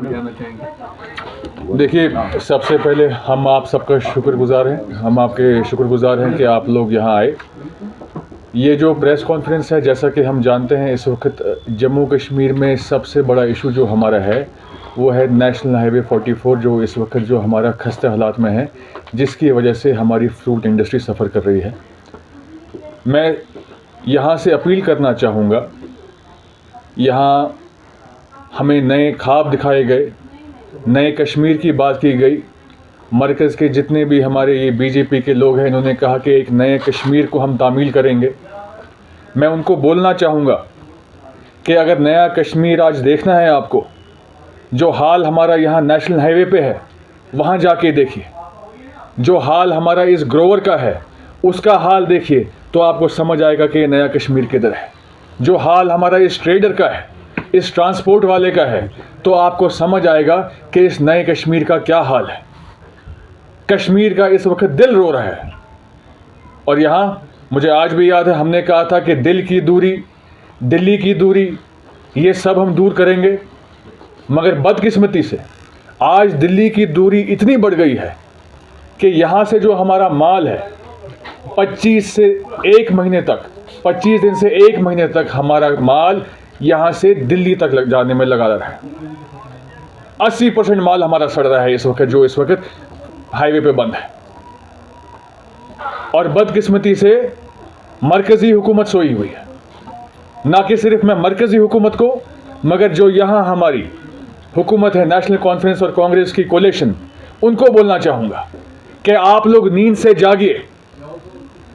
कहना चाहेंगे? देखिए, सबसे पहले हम आप सबका शुक्रगुजार हैं, हम आपके शुक्रगुजार हैं कि आप लोग यहाँ आए। ये जो प्रेस कॉन्फ्रेंस है, जैसा कि हम जानते हैं, इस वक्त जम्मू कश्मीर में सबसे बड़ा इशू जो हमारा है वो है नेशनल हाईवे 44, जो इस वक्त जो हमारा खस्ते हालात में है, जिसकी वजह से हमारी फ्रूट इंडस्ट्री सफ़र कर रही है। मैं यहाँ से अपील करना चाहूँगा, यहाँ हमें नए ख्वाब दिखाए गए, नए कश्मीर की बात की गई। मरकज़ के जितने भी हमारे ये बीजेपी के लोग हैं, इन्होंने कहा कि एक नए कश्मीर को हम तामील करेंगे। मैं उनको बोलना चाहूँगा कि अगर नया कश्मीर आज देखना है आपको, जो हाल हमारा यहाँ नेशनल हाईवे पे है वहाँ जाके देखिए। जो हाल हमारा इस ग्रोवर का है उसका हाल देखिए, तो आपको समझ आएगा कि ये नया कश्मीर किधर है। जो हाल हमारा इस ट्रेडर का है, इस ट्रांसपोर्ट वाले का है, तो आपको समझ आएगा कि इस नए कश्मीर का क्या हाल है। कश्मीर का इस वक्त दिल रो रहा है। और यहाँ मुझे आज भी याद है, हमने कहा था कि दिल की दूरी, दिल्ली की दूरी, ये सब हम दूर करेंगे। मगर बदकिस्मती से आज दिल्ली की दूरी इतनी बढ़ गई है कि यहाँ से जो हमारा माल है 25 दिन से 1 महीने तक हमारा माल यहाँ से दिल्ली तक जाने में लगा रहा है। 80% माल हमारा सड़ रहा है इस वक्त, जो इस वक्त हाईवे पे बंद है। और बदकिस्मती से मरकज़ी हुकूमत सोई हुई है। ना कि सिर्फ मैं मरकज़ी हुकूमत को, मगर जो यहाँ हमारी हुकूमत है, नेशनल कॉन्फ्रेंस और कांग्रेस की कोलिशन, उनको बोलना चाहूँगा कि आप लोग नींद से जागिए।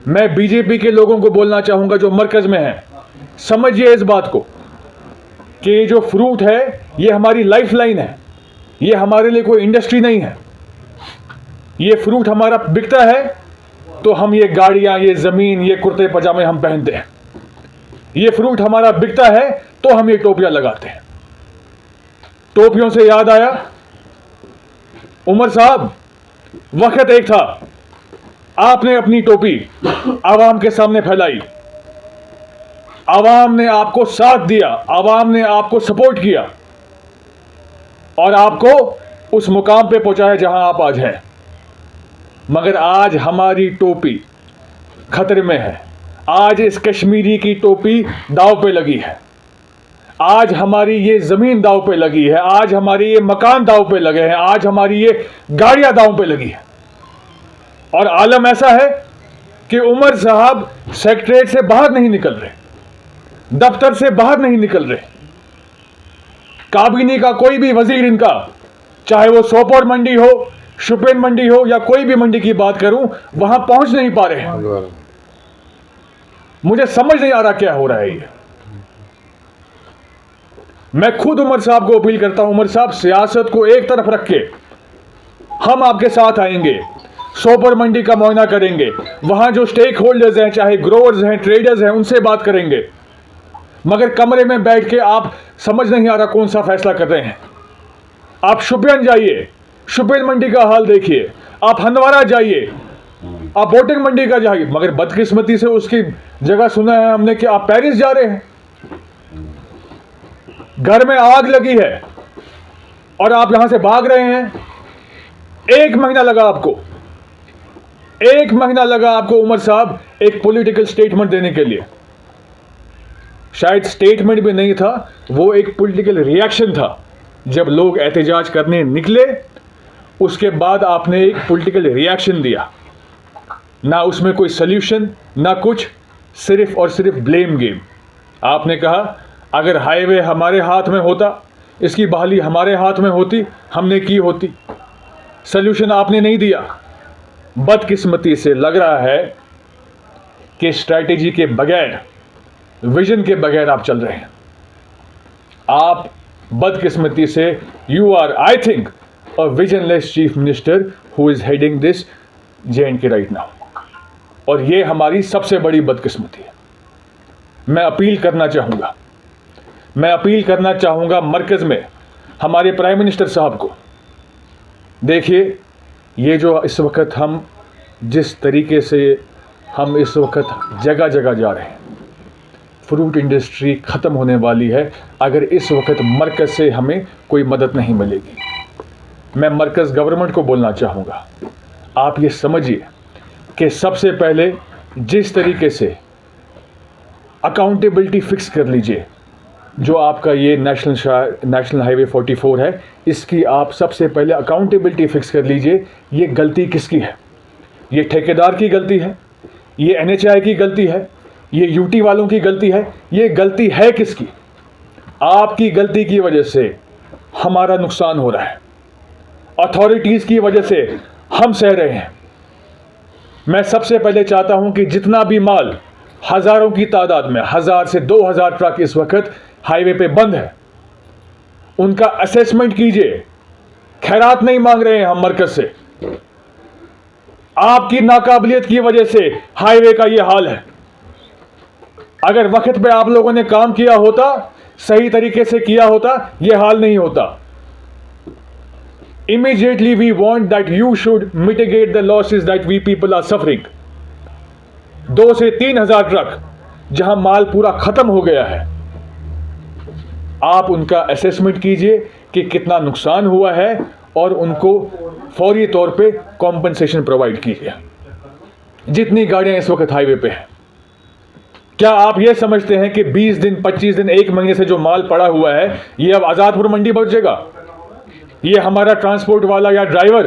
मैं बीजेपी के लोगों को बोलना चाहूँगा जो मरकज़ में हैं, समझिए इस बात को कि ये जो फ्रूट है ये हमारी लाइफ लाइन है, ये हमारे लिए कोई इंडस्ट्री नहीं है। ये फ्रूट हमारा बिकता है तो हम ये गाड़ियाँ, ये ज़मीन, ये कुर्ते पजामे हम पहनते हैं। ये फ्रूट हमारा बिकता है तो हम ये टोपियाँ लगाते हैं। टोपियों से याद आया, उमर साहब, वक्त एक था आपने अपनी टोपी आवाम के सामने फैलाई, आवाम ने आपको साथ दिया, आवाम ने आपको सपोर्ट किया और आपको उस मुकाम पे पहुंचाया जहां आप आज हैं। मगर आज हमारी टोपी खतरे में है। आज इस कश्मीरी की टोपी दांव पे लगी है। आज हमारी ये ज़मीन दांव पे लगी है। आज हमारी ये मकान दांव पे लगे हैं। आज हमारी ये गाड़ियां दांव पे लगी है। और आलम ऐसा है कि उमर साहब सेक्रेटरीट से बाहर नहीं निकल रहे, दफ्तर से बाहर नहीं निकल रहे। काबीना का कोई भी वजीर इनका, चाहे वो सोपोर मंडी हो, शुपिन मंडी हो, या कोई भी मंडी की बात करूं, वहां पहुंच नहीं पा रहे हैं। मुझे समझ नहीं आ रहा क्या हो रहा है ये। मैं खुद उमर साहब को अपील करता हूं, उमर साहब, सियासत को एक तरफ रख के हम आपके साथ आएंगे, सोपर मंडी का मुआयना करेंगे, वहां जो स्टेक होल्डर्स हैं, चाहे ग्रोवर्स हैं, ट्रेडर्स हैं, उनसे बात करेंगे। मगर कमरे में बैठ के आप समझ नहीं आ रहा कौन सा फैसला कर रहे हैं। आप शुपियन जाइए, शुपियन मंडी का हाल देखिए, आप हंदवारा जाइए, आप बोटिंग मंडी का जाइए। मगर बदकिस्मती से उसकी जगह सुना है हमने कि आप पेरिस जा रहे हैं। घर में आग लगी है और आप यहां से भाग रहे हैं। 1 महीना लगा आपको, 1 महीना लगा आपको उमर साहब एक पॉलिटिकल स्टेटमेंट देने के लिए। शायद स्टेटमेंट भी नहीं था, वो एक पॉलिटिकल रिएक्शन था। जब लोग एहतजाज करने निकले, उसके बाद आपने एक पॉलिटिकल रिएक्शन दिया। ना उसमें कोई सल्यूशन, ना कुछ, सिर्फ और सिर्फ ब्लेम गेम। आपने कहा अगर हाईवे हमारे हाथ में होता, इसकी बहाली हमारे हाथ में होती, हमने की होती। सल्यूशन आपने नहीं दिया। बदकिस्मती से लग रहा है कि स्ट्रैटेजी के बगैर, विजन के बगैर आप चल रहे हैं। आप बदकिस्मती से, you are, I think, a visionless chief minister who is heading this J&K right now. और ये हमारी सबसे बड़ी बदकिस्मती है। मैं अपील करना चाहूँगा मरकज़ में हमारे प्राइम मिनिस्टर साहब को। देखिए, ये जो इस वक्त हम जिस तरीके से हम इस वक्त जगह जगह जा रहे हैं, फ्रूट इंडस्ट्री ख़त्म होने वाली है अगर इस वक्त मरकज़ से हमें कोई मदद नहीं मिलेगी। मैं मरकज़ गवर्नमेंट को बोलना चाहूँगा, आप ये समझिए कि सबसे पहले जिस तरीके से अकाउंटेबिलिटी फ़िक्स कर लीजिए, जो आपका ये नेशनल हाईवे 44 है, इसकी आप सबसे पहले अकाउंटेबिलिटी फ़िक्स कर लीजिए। ये गलती किसकी है? ये ठेकेदार की गलती है? ये NHAI की गलती है? ये UT वालों की गलती है? ये गलती है किसकी? आपकी गलती की वजह से हमारा नुकसान हो रहा है, अथॉरिटीज़ की वजह से हम सह रहे हैं। मैं सबसे पहले चाहता हूं कि जितना भी माल, हज़ारों की तादाद में 1000 से 2000 ट्रक इस वक्त हाईवे पे बंद है, उनका असेसमेंट कीजिए। खैरात नहीं मांग रहे हैं हम मरकज से, आपकी नाकाबिलियत की वजह से हाईवे का ये हाल है। अगर वक्त पे आप लोगों ने काम किया होता, सही तरीके से किया होता, ये हाल नहीं होता। Immediately we want that you should mitigate the losses that we people are suffering. 2 से 3 हज़ार ट्रक जहां माल पूरा खत्म हो गया है, आप उनका असेसमेंट कीजिए कि कितना नुकसान हुआ है और उनको फौरी तौर पे कॉम्पनसेशन प्रोवाइड कीजिए। जितनी गाड़ियां इस वक्त हाईवे पे हैं, क्या आप ये समझते हैं कि 20 दिन, 25 दिन, 1 महीने से जो माल पड़ा हुआ है, ये अब आज़ादपुर मंडी पहुंचेगा? ये हमारा ट्रांसपोर्ट वाला या ड्राइवर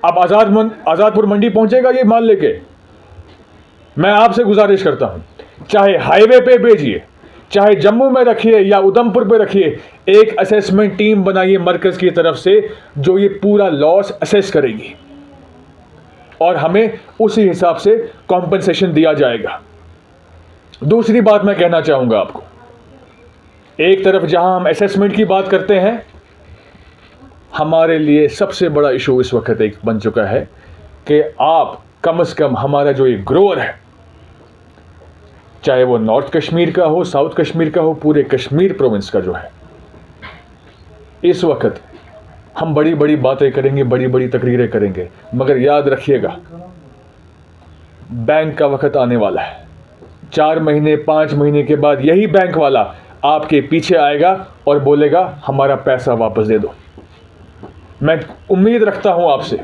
अब आज़ादपुर मंडी पहुंचेगा ये माल लेके? मैं आपसे गुजारिश करता हूं, चाहे हाईवे पे भेजिए, चाहे जम्मू में रखिए या उधमपुर पे रखिए, एक असेसमेंट टीम बनाइए मरकज की तरफ से जो ये पूरा लॉस असेस करेगी और हमें उसी हिसाब से कॉम्पनसेशन दिया जाएगा। दूसरी बात मैं कहना चाहूंगा आपको, एक तरफ जहां हम असेसमेंट की बात करते हैं, हमारे लिए सबसे बड़ा इशू इस वक्त एक बन चुका है कि आप कम से कम हमारा जो ये ग्रोअर है, चाहे वो नॉर्थ कश्मीर का हो, साउथ कश्मीर का हो, पूरे कश्मीर प्रोविंस का जो है, इस वक्त हम बड़ी बड़ी बातें करेंगे, बड़ी बड़ी तकरीरें करेंगे, मगर याद रखिएगा बैंक का वक्त आने वाला है। 4 महीने 5 महीने के बाद यही बैंक वाला आपके पीछे आएगा और बोलेगा हमारा पैसा वापस दे दो। मैं उम्मीद रखता हूं आपसे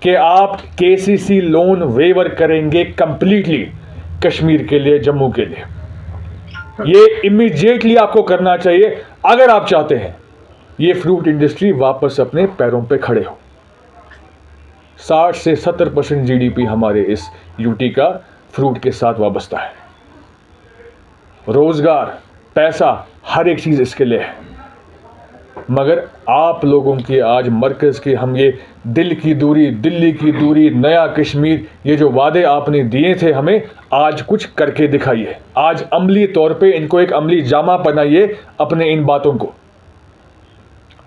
कि आप KCC लोन वेवर करेंगे कंप्लीटली कश्मीर के लिए, जम्मू के लिए। ये इमीडिएटली आपको करना चाहिए अगर आप चाहते हैं ये फ्रूट इंडस्ट्री वापस अपने पैरों पे खड़े हो। 60 से 70% GDP हमारे इस UT का फ्रूट के साथ वाबस्ता है। रोजगार, पैसा, हर एक चीज़ इसके लिए है। मगर आप लोगों की आज मरकज़ के हम ये दिल्ली की दूरी, नया कश्मीर, ये जो वादे आपने दिए थे हमें, आज कुछ करके दिखाइए। आज अमली तौर पे इनको एक अमली जामा पहनाइए अपने इन बातों को।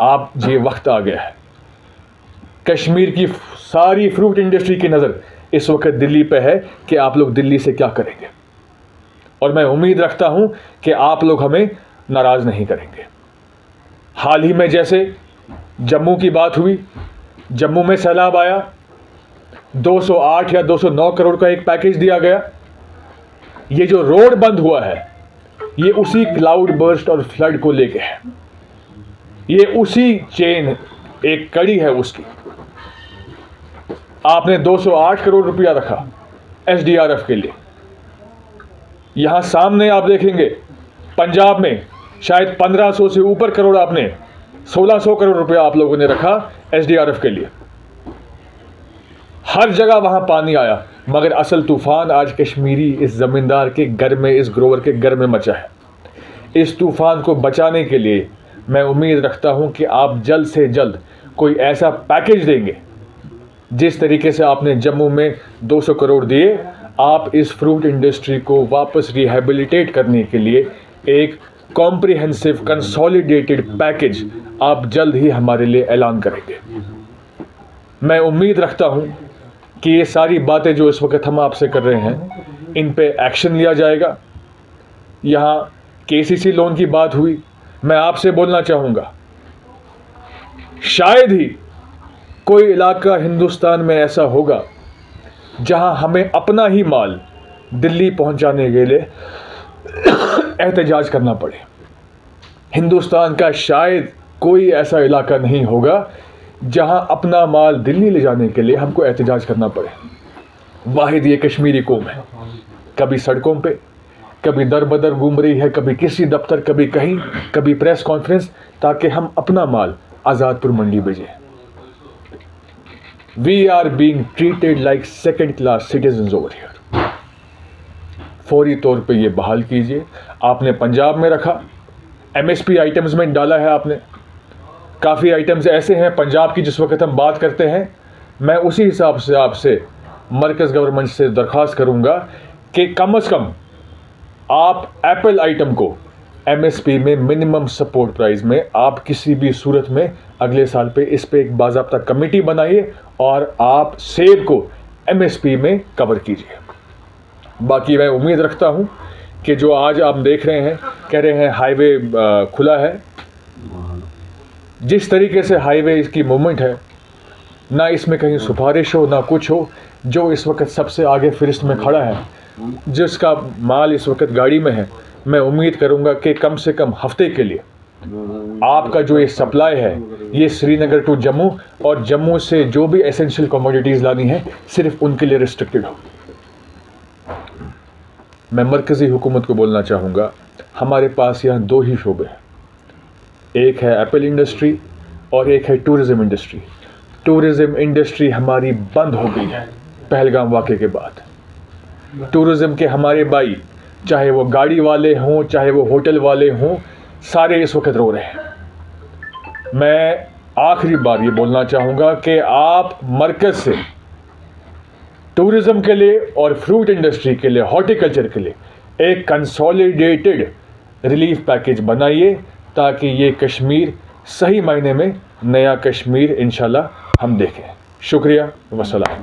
आप ये वक्त आ गया है, कश्मीर की सारी फ्रूट इंडस्ट्री की नज़र इस वक्त दिल्ली पे है कि आप लोग दिल्ली से क्या करेंगे, और मैं उम्मीद रखता हूं कि आप लोग हमें नाराज़ नहीं करेंगे। हाल ही में जैसे जम्मू की बात हुई, जम्मू में सैलाब आया, 208 या 209 करोड़ का एक पैकेज दिया गया। ये जो रोड बंद हुआ है, ये उसी क्लाउड बर्स्ट और फ्लड को लेके है। ये उसी चेन एक कड़ी है उसकी। आपने 208 करोड़ रुपया रखा SDRF के लिए। यहां सामने आप देखेंगे पंजाब में शायद 1500 से ऊपर करोड़, आपने 1600 करोड़ रुपया आप लोगों ने रखा SDRF के लिए। हर जगह वहां पानी आया, मगर असल तूफान आज कश्मीरी इस जमींदार के घर में, इस ग्रोवर के घर में मचा है। इस तूफान को बचाने के लिए मैं उम्मीद रखता हूं कि आप जल्द से जल्द कोई ऐसा पैकेज देंगे, जिस तरीके से आपने जम्मू में 200 करोड़ दिए, आप इस फ्रूट इंडस्ट्री को वापस रिहेबिलिटेट करने के लिए एक कॉम्प्रिहेंसिव कंसोलिडेटेड पैकेज आप जल्द ही हमारे लिए ऐलान करेंगे। मैं उम्मीद रखता हूं कि ये सारी बातें जो इस वक्त हम आपसे कर रहे हैं, इन पे एक्शन लिया जाएगा। यहाँ KCC लोन की बात हुई, मैं आपसे बोलना चाहूँगा, शायद ही कोई इलाका हिंदुस्तान में ऐसा होगा जहां हमें अपना ही माल दिल्ली पहुंचाने के लिए एहतजाज करना पड़े। हिंदुस्तान का शायद कोई ऐसा इलाका नहीं होगा जहां अपना माल दिल्ली ले जाने के लिए हमको एहतजाज करना पड़े। वाहिद ये कश्मीरी कौम है, कभी सड़कों पे, कभी दर बदर घूम रही है, कभी किसी दफ्तर, कभी कहीं, कभी प्रेस कॉन्फ्रेंस, ताकि हम अपना माल आज़ादपुर मंडी भेजें। We are being treated like second class citizens over here. फौरी तौर पे ये बहाल कीजिए। आपने पंजाब में रखा, MSP आइटम्स में डाला है आपने। काफ़ी आइटम्स ऐसे हैं पंजाब की जिस वक्त हम बात करते हैं, मैं उसी हिसाब से आपसे मरकज़ गवर्नमेंट से दरख्वास्त करूंगा कि कम से कम आप एप्पल आइटम को MSP में मिनिमम सपोर्ट प्राइस में आप किसी भी सूरत में अगले साल पे इस पे एक बाज़ाब्ता कमेटी बनाइए और आप सेब को MSP में कवर कीजिए। बाकी मैं उम्मीद रखता हूं कि जो आज आप देख रहे हैं, कह रहे हैं हाईवे खुला है, जिस तरीके से हाईवे की मूवमेंट है, ना इसमें कहीं सिफारिश हो ना कुछ हो। जो इस वक्त सबसे आगे फहरिस्त में खड़ा है, जिसका माल इस वक्त गाड़ी में है, मैं उम्मीद करूंगा कि कम से कम हफ्ते के लिए आपका जो ये सप्लाई है, ये श्रीनगर टू जम्मू और जम्मू से जो भी एसेंशियल कमोडिटीज़ लानी है सिर्फ उनके लिए रिस्ट्रिक्टेड हो। मैं मरकज़ी हुकूमत को बोलना चाहूँगा, हमारे पास यहाँ दो ही शोबे हैं, एक है एप्पल इंडस्ट्री और एक है टूरिज़म इंडस्ट्री। टूरिज़म इंडस्ट्री हमारी बंद हो गई है पहलगाम वाक़े के बाद। टूरिज़म के हमारे भाई, चाहे वो गाड़ी वाले हों, चाहे वो होटल वाले हों, सारे इस वक्त रो रहे हैं। मैं आखिरी बार ये बोलना चाहूँगा कि आप मरकज़ से टूरिज़म के लिए और फ्रूट इंडस्ट्री के लिए, हॉर्टिकल्चर के लिए एक कंसोलिडेटेड रिलीफ पैकेज बनाइए, ताकि ये कश्मीर सही मायने में नया कश्मीर इंशाल्लाह हम देखें। शुक्रिया, वस्सलाम।